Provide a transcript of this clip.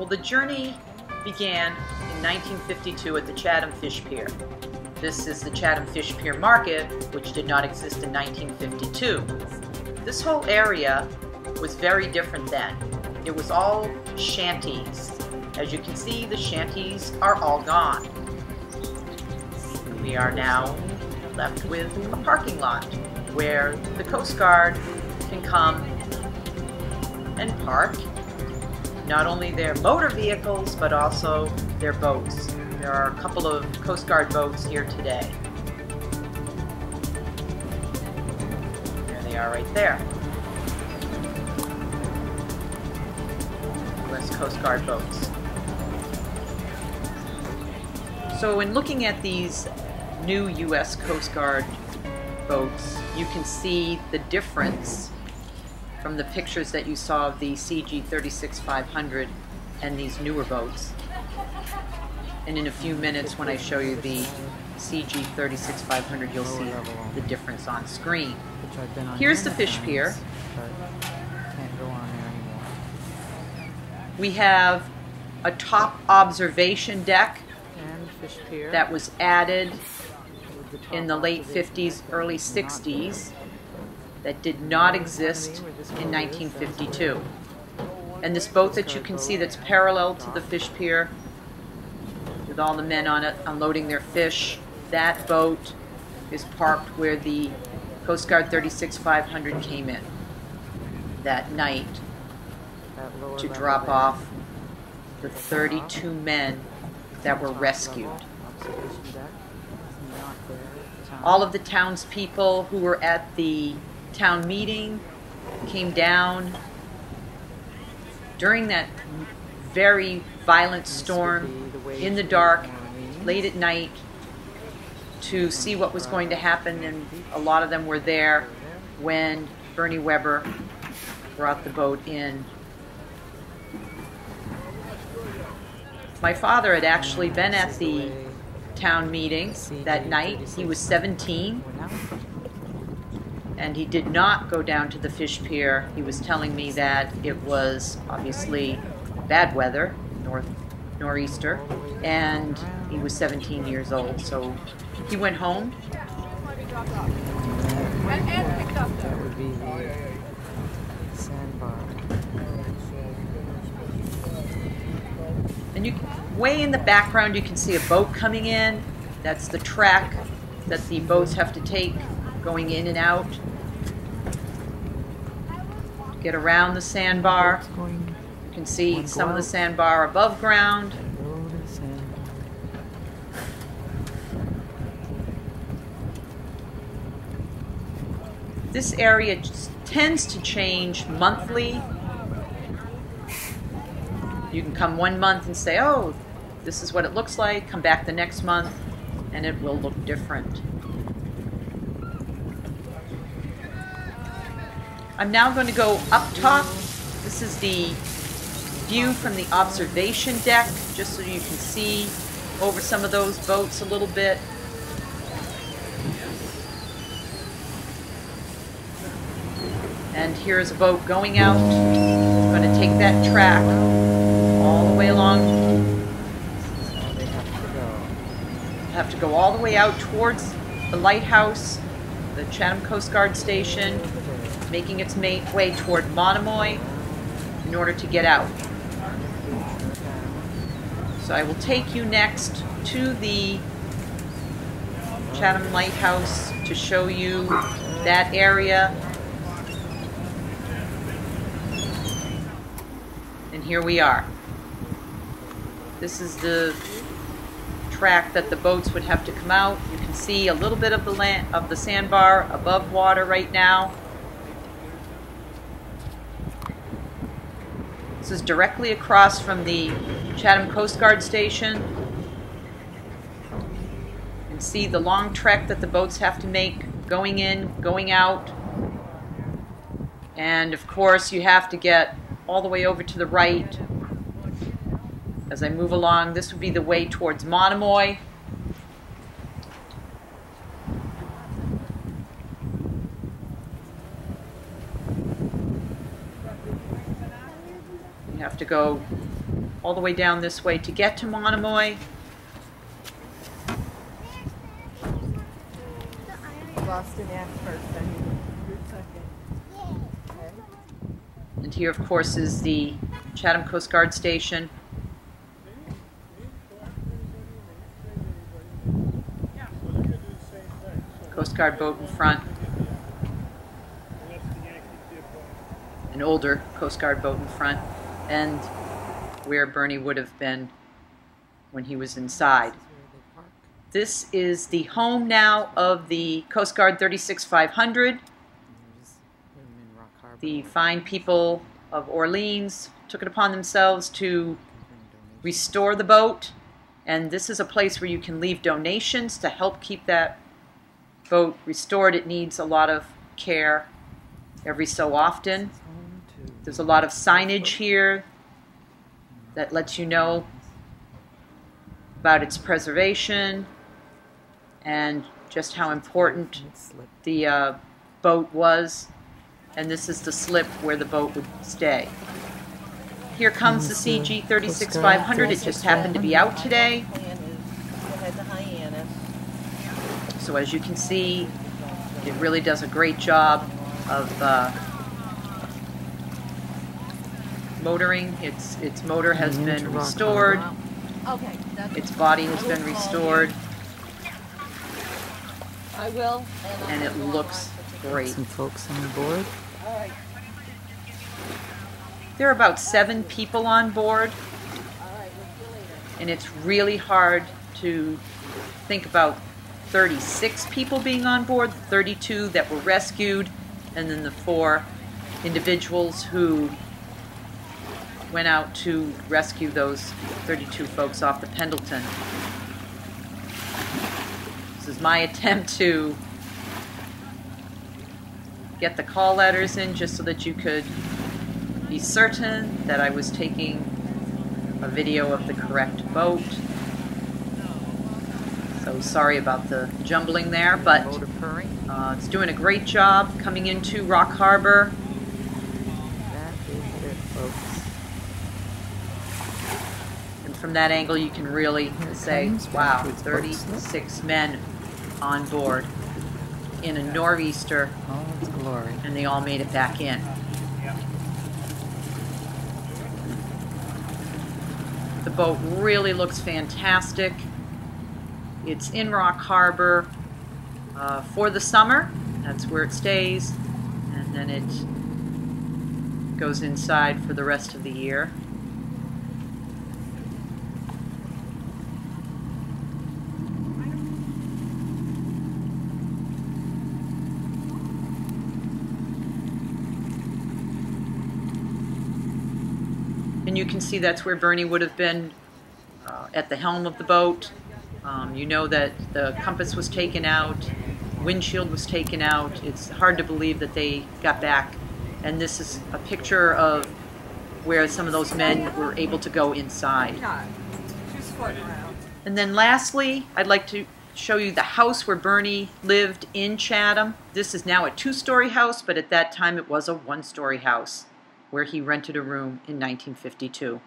Well, the journey began in 1952 at the Chatham Fish Pier. This is the Chatham Fish Pier Market, which did not exist in 1952. This whole area was very different then. It was all shanties. As you can see, the shanties are all gone. We are now left with a parking lot where the Coast Guard can come and park not only their motor vehicles but also their boats. There are a couple of Coast Guard boats here today. There they are right there. U.S. Coast Guard boats. So in looking at these new U.S. Coast Guard boats, you can see the difference from the pictures that you saw of the CG-36-500 and these newer boats. And in a few minutes, when I show you the CG-36-500, you'll see the difference on screen. Here's the fish pier. We have a top observation deck that was added in the late 50s, early 60s, that did not exist in 1952. And this boat that you can see that's parallel to the fish pier, with all the men on it unloading their fish, that boat is parked where the Coast Guard 36-500 came in that night to drop off the 32 men that were rescued. All of the townspeople who were at the town meeting came down during that very violent storm in the dark, late at night, to see what was going to happen, and a lot of them were there when Bernie Weber brought the boat in. My father had actually been at the town meeting that night. He was 17, and he did not go down to the fish pier. He was telling me that it was obviously bad weather, nor'easter, and he was 17 years old, so he went home. That would be the sandbar. And way in the background you can see a boat coming in. That's the track that the boats have to take going in and out. Get around the sandbar. You can see some of the sandbar above ground. This area tends to change monthly. You can come one month and say, oh, this is what it looks like. Come back the next month and it will look different. I'm now going to go up top. This is the view from the observation deck, just so you can see over some of those boats a little bit. And here's a boat going out. It's going to take that track all the way along. Have to go all the way out towards the lighthouse, the Chatham Coast Guard station, making its way toward Monomoy in order to get out. So I will take you next to the Chatham Lighthouse to show you that area. And here we are. This is the track that the boats would have to come out. You can see a little bit of the sandbar above water right now. This is directly across from the Chatham Coast Guard station. You can see the long trek that the boats have to make, going in, going out. And of course you have to get all the way over to the right. As I move along, this would be the way towards Monomoy. You have to go all the way down this way to get to Monomoy. Boston Ave first, then you're second. Okay. And here, of course, is the Chatham Coast Guard Station. Coast Guard boat in front. An older Coast Guard boat in front. And where Bernie would have been when he was inside. This is the home now of the Coast Guard 36-500. The fine people of Orleans took it upon themselves to restore the boat. And this is a place where you can leave donations to help keep that boat restored. It needs a lot of care every so often. There's a lot of signage here that lets you know about its preservation and just how important the boat was. And this is the slip where the boat would stay. Here comes the CG 36-500. It just happened to be out today. So as you can see, it really does a great job of motoring. Its motor has been restored. Its body has been restored. I will. And it looks great. Some folks on board. There are about 7 people on board. And it's really hard to think about 36 people being on board, 32 that were rescued, and then the 4 individuals who went out to rescue those 32 folks off the Pendleton. This is my attempt to get the call letters in just so that you could be certain that I was taking a video of the correct boat. So sorry about the jumbling there, but it's doing a great job coming into Rock Harbor. That is it, folks. And from that angle you can really say, wow, 36 men on board in a nor'easter, All its glory. and they all made it back in. The boat really looks fantastic. It's in Rock Harbor for the summer. That's where it stays. And then it goes inside for the rest of the year. And you can see that's where Bernie would have been at the helm of the boat. You know that the compass was taken out, windshield was taken out. It's hard to believe that they got back. And this is a picture of where some of those men were able to go inside. And then lastly, I'd like to show you the house where Bernie lived in Chatham. This is now a 2-story house, but at that time it was a 1-story house where he rented a room in 1952.